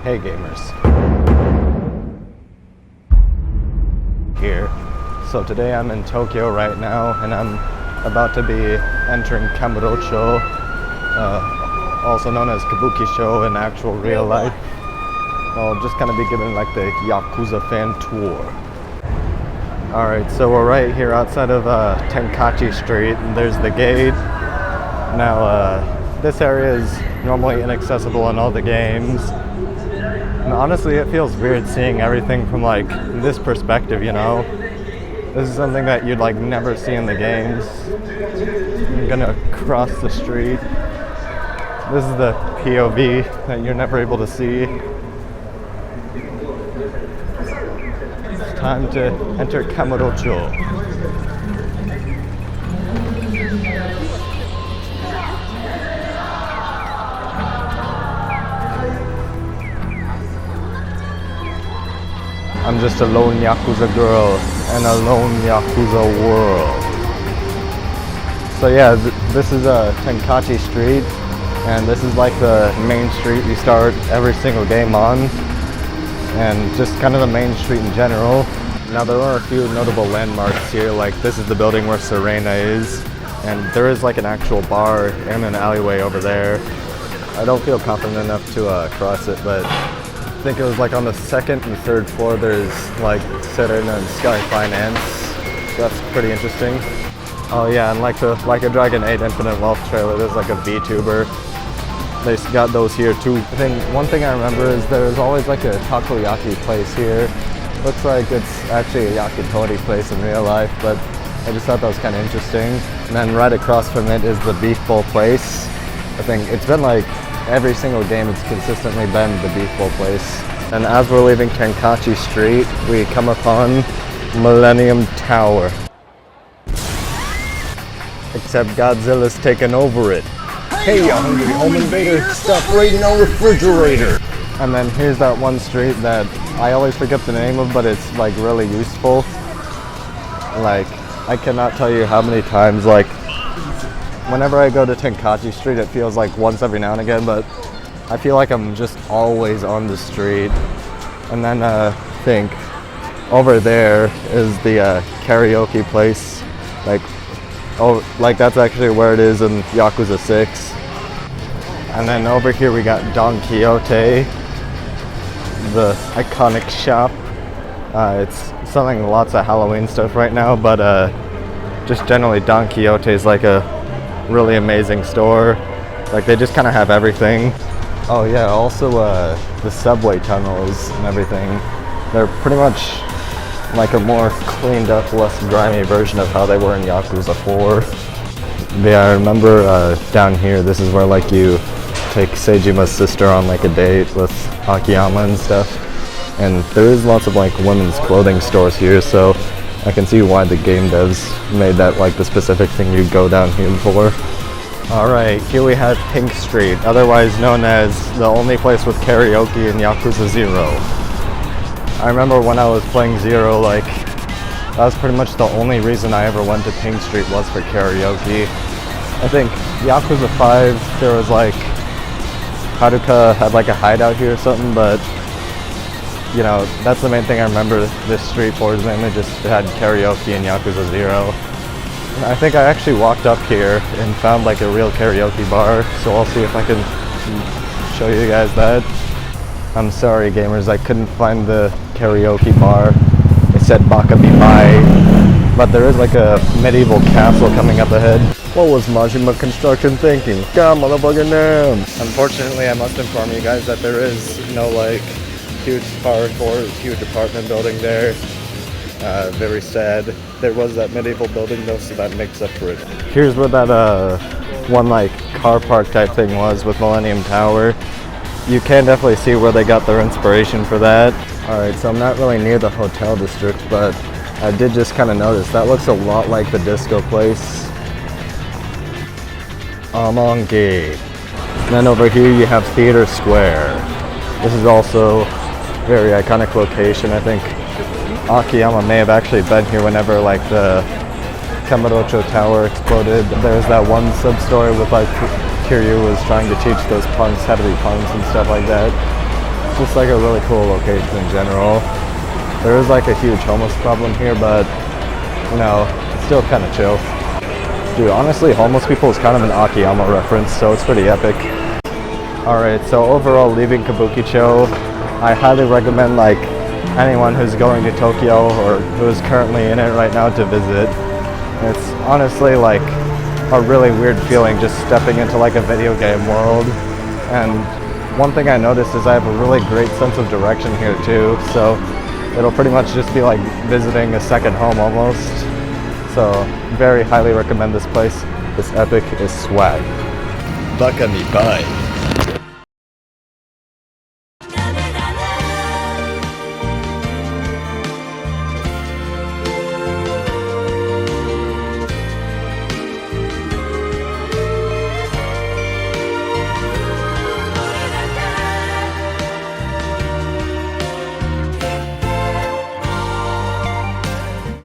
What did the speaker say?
Hey gamers. Here. So today I'm in Tokyo right now and I'm about to be entering Kabukicho, also known as Kabukicho in actual real life. I'll just kind of be giving like the Yakuza fan tour. Alright, so we're right here outside of Tenkachi Street and there's the gate. Now this area is normally inaccessible in all the games. And honestly, it feels weird seeing everything from like this perspective, you know? This is something that you'd like never see in the games. I'm gonna cross the street. This is the POV that you're never able to see. It's time to enter Kabukicho. I'm just a lone Yakuza girl in a lone Yakuza world. So yeah, this is Tenkachi Street, and this is like the main street you start every single game on, and just kind of the main street in general. Now there are a few notable landmarks here, like this is the building where Serena is, and there is like an actual bar in an alleyway over there. I don't feel confident enough to cross it, but I think it was like on the second and third floor there's like Serena and Sky Finance. So that's pretty interesting. Oh yeah, and like a Dragon 8 Infinite Wealth trailer, there's like a VTuber. They got those here too. I think one thing I remember is there's always like a takoyaki place here. Looks like it's actually a yakitori place in real life, but I just thought that was kind of interesting. And then right across from it is the beef bowl place. I think it's been like every single game it's consistently been the beef bowl place. And as we're leaving Tenkachi Street, we come upon Millennium Tower. Except Godzilla's taken over it. Hey, you hungry home invader, stop raiding our refrigerator! And then here's that one street that I always forget the name of, but it's like really useful. Like, I cannot tell you how many times, like, whenever I go to Tenkachi Street, it feels like once every now and again, but I feel like I'm just always on the street. And then I think over there is the karaoke place. Like that's actually where it is in Yakuza 6. And then over here we got Don Quixote, the iconic shop. It's selling lots of Halloween stuff right now, but just generally Don Quixote is like a really amazing store. Like they just kind of have everything. Oh yeah, also the subway tunnels and everything, they're pretty much like a more cleaned up, less grimy version of how they were in Yakuza 4. Yeah, I remember down here, this is where like you take Seijima's sister on like a date with Akiyama and stuff. And there is lots of like women's clothing stores here, so I can see why the game devs made that like the specific thing you go down here for. Alright, here we have Pink Street, otherwise known as the only place with karaoke in Yakuza 0. I remember when I was playing 0, like, that was pretty much the only reason I ever went to Pink Street was for karaoke. I think Yakuza 5, there was like, Haruka had like a hideout here or something, but you know, that's the main thing I remember this street for, is mainly just it had karaoke in Yakuza 0. I think I actually walked up here and found like a real karaoke bar, so I'll see if I can show you guys that. I'm sorry gamers, I couldn't find the karaoke bar. It said Baka Be Bye, but there is like a medieval castle coming up ahead. What was Majima Construction thinking? God motherfucking damn! Unfortunately, I must inform you guys that there is no like huge park or huge apartment building there. Very sad. There was that medieval building though, so that makes up for it. Here's where that one like car park type thing was with Millennium Tower. You can definitely see where they got their inspiration for that. Alright, so I'm not really near the hotel district, but I did just kind of notice that looks a lot like the disco place. Amongi. And then over here you have Theater Square. This is also a very iconic location. I think Akiyama may have actually been here whenever like the Kamurocho Tower exploded. There's that one sub-story with like Kiryu was trying to teach those punks how to be punks and stuff like that. just like a really cool location in general. There is like a huge homeless problem here, but you know, it's still kind of chill. Dude, honestly, homeless people is kind of an Akiyama reference, so it's pretty epic. Alright, so overall, leaving Kabukicho, I highly recommend like anyone who's going to Tokyo or who is currently in it right now to visit. It's honestly like a really weird feeling just stepping into like a video game world. And one thing I noticed is I have a really great sense of direction here too, so it'll pretty much just be like visiting a second home almost. So very highly recommend this place. This epic is swag. Baka ni pai.